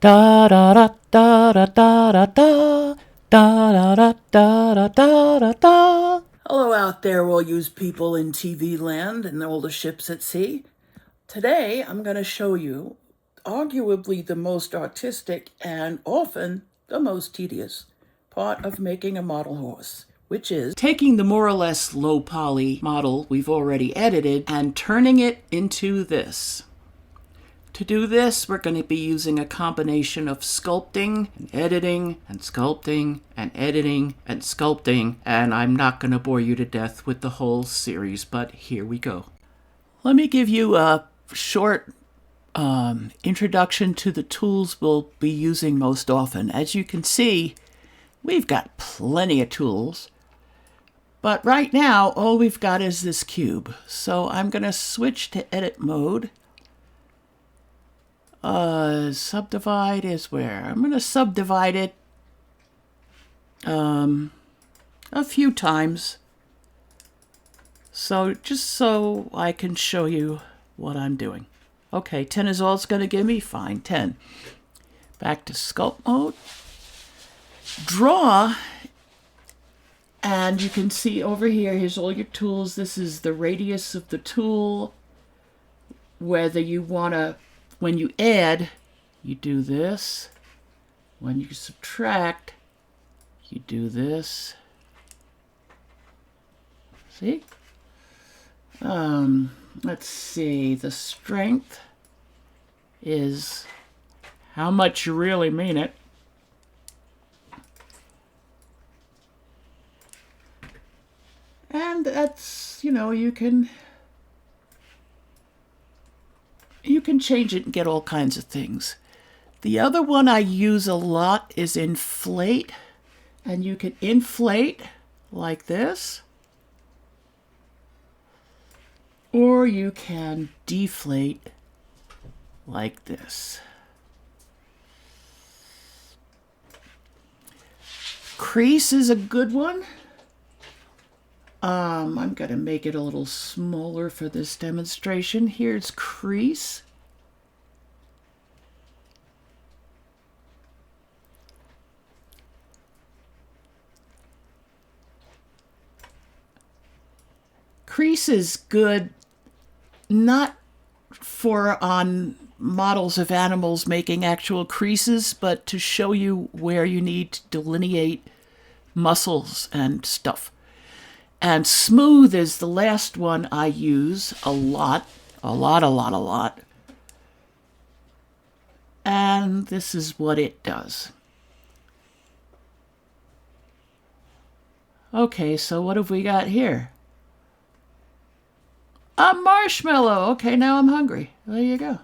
Da da da da da da da da da da da da da da. Hello out there, all yous people in TV land and all the ships at sea. Today I'm going to show you arguably the most artistic and often the most tedious part of making a model horse, which is taking the more or less low poly model we've already edited and turning it into this. To do this, we're going to be using a combination of sculpting and editing and sculpting and editing and sculpting, and I'm not going to bore you to death with the whole series, but here we go. Let me give you a short introduction to the tools we'll be using most often. As you can see, we've got plenty of tools, but right now all we've got is this cube. So I'm going to switch to edit mode. Subdivide is where? I'm going to subdivide it a few times. So just so I can show you what I'm doing. Okay, 10 is all it's going to give me. Fine, 10. Back to sculpt mode. Draw. And you can see over here, here's all your tools. This is the radius of the tool. Whether you want to, when you add, you do this. When you subtract, you do this. See? Let's see. The strength is how much you really mean it. And that's, you can change it and get all kinds of things. The other one I use a lot is inflate. And you can inflate like this. Or you can deflate like this. Crease is a good one. I'm going to make it a little smaller for this demonstration. Here's crease. Crease is good not for on models of animals making actual creases, but to show you where you need to delineate muscles and stuff. And smooth is the last one I use a lot. And this is what it does. Okay, so what have we got here? A marshmallow. Okay, now I'm hungry. There you go.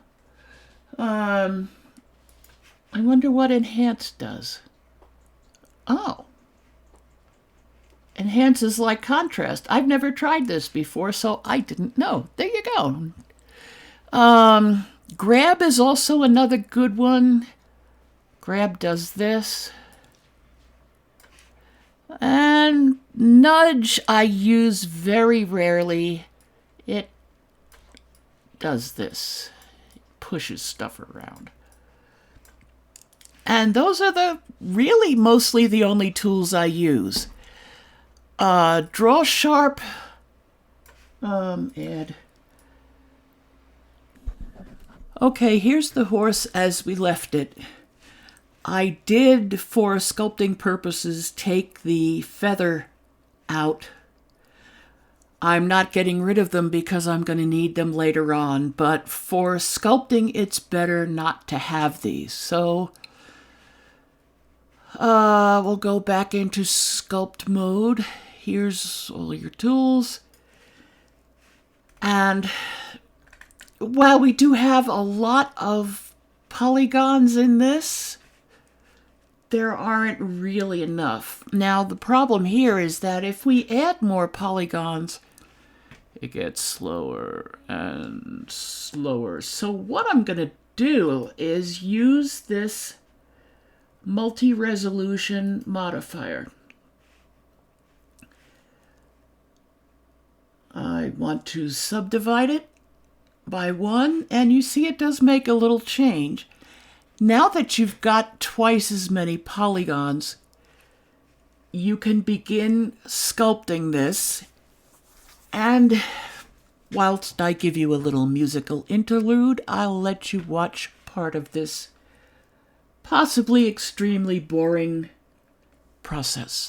I wonder what enhance does. Oh. Enhance is like contrast. I've never tried this before, so I didn't know. There you go. Grab is also another good one. Grab does this. And nudge I use very rarely. It does this. It pushes stuff around. And those are really mostly the only tools I use. Draw sharp. Add. Okay, here's the horse as we left it. I did, for sculpting purposes, take the feather out. I'm not getting rid of them because I'm going to need them later on, but for sculpting, it's better not to have these. So we'll go back into sculpt mode. Here's all your tools. And while we do have a lot of polygons in this, there aren't really enough. Now, the problem here is that if we add more polygons, it gets slower and slower. So what I'm going to do is use this multi-resolution modifier. I want to subdivide it by 1, and you see it does make a little change. Now that you've got twice as many polygons, you can begin sculpting this. And whilst I give you a little musical interlude, I'll let you watch part of this possibly extremely boring process.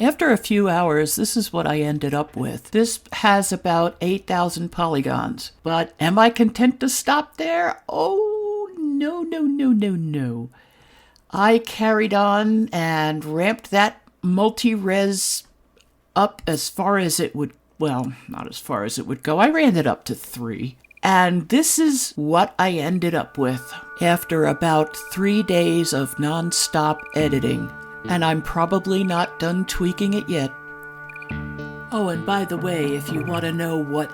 After a few hours, this is what I ended up with. This has about 8,000 polygons. But am I content to stop there? Oh, no, no, no, no, no. I carried on and ramped that multi-res up as far as it would, well, not as far as it would go. I ran it up to 3. And this is what I ended up with after about 3 days of non-stop editing. And I'm probably not done tweaking it yet. Oh, and by the way, if you want to know what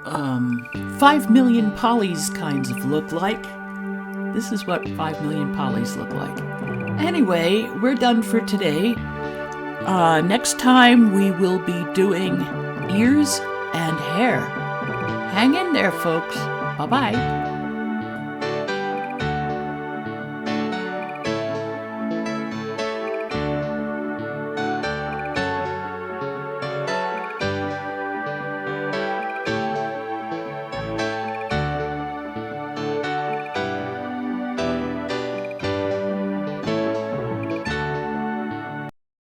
5 million polys kinds of look like, this is what 5 million polys look like. Anyway, we're done for today. Next time we will be doing ears and hair. Hang in there, folks. Bye-bye.